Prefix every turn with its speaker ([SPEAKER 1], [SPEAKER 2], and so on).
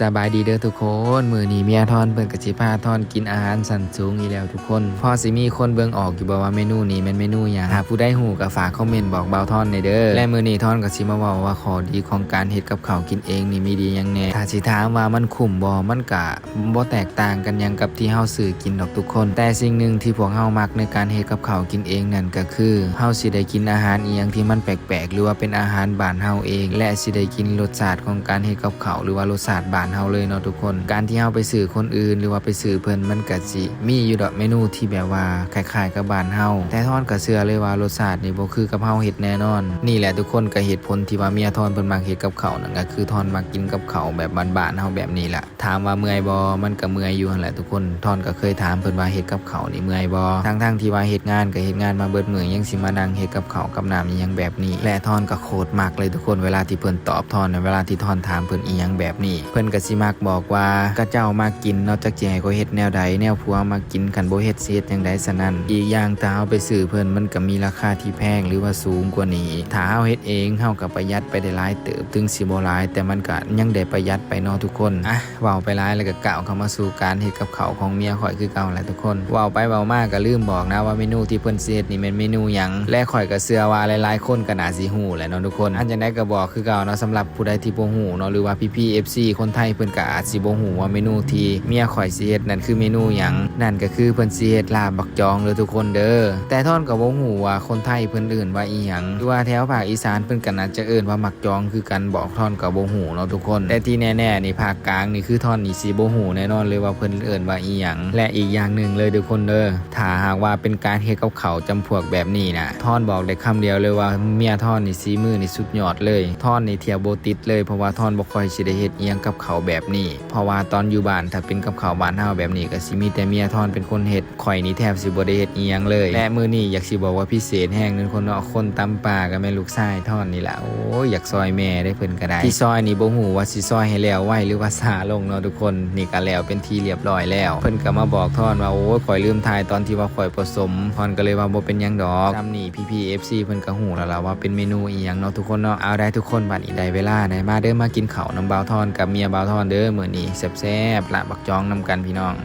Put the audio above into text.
[SPEAKER 1] สบายดีเด้อทุกคนมื้อนี้เมียทอนเพิ่นก็สิพาทอนกินอาหารชั้นสูงอีแล้วทุกคนพอสิมีคนเบิ่งออกอยู่บ่ว่าเมนูนี้แม่นเมนูหยังหากผู้ใดฮู้ก็ฝากคอมเมนต์บอกเบาทอนได้เด้อและมื้อนี้ทอนก็สิมาเว้าว่าข้อดีของการเฮ็ดกับข้าวกินเองนี่มีดีหยังแหน่ถ้าสิถามว่ามันคุ้มบ่มันก็บ่แตกต่างกันหยังกับที่เฮาซื้อกินดอกทุกคนแต่สิ่งหนึ่งที่พวกเฮามักในการเฮ็ดกับข้าวกินเองนั่นก็คือเฮาสิได้กินอาหารอีหยังที่มันแปลกๆหรือว่าเป็นอาหารบ้านเฮาเองและสิได้กินรสชาติของการเฮ็ดกับข้าวหรือว่ารสชาติบ้านเฮาเลยเนาะทุกคนการที่เฮาไปซื้อคนอื่นหรือว่าไปซื้อเพิ่นมันก็สิมีอยู่ดอกเมนูที่แบบว่าคล้ายๆกับบ้านเฮาแต่ทอนก็เชื่อเลยว่ารสชาตินี่บ่คือกับเฮาเฮ็ดแน่นอนนี่แหละทุกคนก็เหตุผลที่ว่าเมียทอนเพิ่นมักเฮ็ดกับข้าวนั่นก็คือทอนมักกินกับข้าวแบบบ้านๆเฮาแบบนี้ล่ะถามว่าเมื่อยบ่มันก็เมื่อยอยู่หั่นแหละทุกคนทอนก็เคยถามเพิ่นว่าเฮ็ดกับข้าวนี่เมื่อยบ่ทั้งที่ว่าเฮ็ดงานก็เฮ็ดงานมาเบิดมื้อยังสิมานั่งเฮ็ดกับข้าวกับน้ำอีหยังแบบนี้และทอนก็โคตรมักเลยทุกคนเวลาที่เพิ่นตอบทอนเวลาที่ทอนถามเพิ่นอีหยังแบบนี้เพิ่นก็สิมักบอกว่าก็เจ้ามากินนอกจากสิให้เขาเฮ็ดแนวใดแนวผัวมากินคันบ่เฮ็ดสิเฮ็ดจังได๋ซะนั่นอีกอย่างถ้าเฮาไปซื้อเพิ่นมันก็มีราคาที่แพงหรือว่าสูงกว่านี้ถ้าเฮาเฮ็ดเองเฮาก็ประหยัดไปได้หลายเติบถึงสิบ่หลายแต่มันก็ยังได้ประหยัดไปเนาะทุกคนเว้าไปหลายแล้วก็กล่าวเข้ามาสู่การเฮ็ดกับข้าวของเมียข่อยคือเก่าแหละทุกคนเว้าไปเว้ามาก็ลืมบอกนะว่าเมนูที่เพิ่นสิเฮ็ดนี่แม่นเมนูหยังและข่อยก็เชื่อว่าหลายๆคนก็น่าสิฮู้แหละเนาะทุกคนอันจังได๋ก็บอกคือเก่าเนาะสำหรับผู้ใดที่บ่ฮู้เนาะหรือว่าพี่ FC คนไทยเพิ่นก็อาจสิบ่ฮู้ว่าเมนูที่เมียข่อยสิเฮ็ดนั่นคือเมนูหยังนั่นก็คือเพิ่นสิเฮ็ดลาบบักจองเด้อทุกคนเด้อแต่ท่อนก็บ่ฮู้ว่าคนไทยเพิ่นเอิ้นว่าอีหยังหรือว่าแถวภาคอีสานเพิ่นก็น่าจะเอิ้นว่ามักจองคือกันบอกท่อนก็บ่ฮู้เนาะทุกคนแต่ที่แน่ๆนี่ภาคกลางนี่คือท่อนนี่สิบ่ฮู้แน่นอนเลยว่าเพิ่นเอิ้นว่าอีหยังและอีกอย่างหนึ่งเลยทุกคนเด้อถ้าหากว่าเป็นการเฮ็ดกับข้าวจำพวกแบบนี้น่ะท่อนบอกได้คำเดียวเลยว่าเมียท่อนนี่ฝีมือนี่สุดยอดเลยท่อนนี่เทียบบ่ติดเลยเพราะว่าท่อนบ่ค่อยสิได้เฮ็ดอีหยังกับข้าวแบบนี้เพราะว่าตอนอยู่บ้านถ้าเป็นกับข้าวบ้านเฮาแบบนี้ก็สิมีแต่เมียทอนเป็นคนเฮ็ดข่อยนี่แทบสิบ่ได้เฮ็ดอีหยังเลยและมื้อนี้อยากสิบอกว่าพิเศษแฮงนึงคนเนาะคนตำป่าก็แม่ลูกชายทอนนี่ล่ะโอ้ยอยากซอยแม่ได้เพิ่นก็ได้ที่ซอยนี่บ่ฮู้ว่าสิซอยให้แล้วไวหรือว่าช้าลงเนาะทุกคนนี่ก็แล้วเป็นที่เรียบร้อยแล้วเพิ่นก็มาบอกทอนว่าโอ้ยข่อยลืมถ่ายตอนที่ว่าข่อยผสมทอนก็เลยว่าบ่เป็นหยังดอกซ้ำนี่พี่ๆ FC เพิ่นก็ฮู้แล้วล่ะว่าเป็นเมนูอีหยังเนาะทุกคนเนาะเอาได้ทุกคนบัดนี้ได้เวลาได้มาเด้อมากินข้าวนำบ่าวทอนกับเมียบ่าวทอนเด้อมื้อนี้แซ่บๆละบักจองนำกันพี่น้อง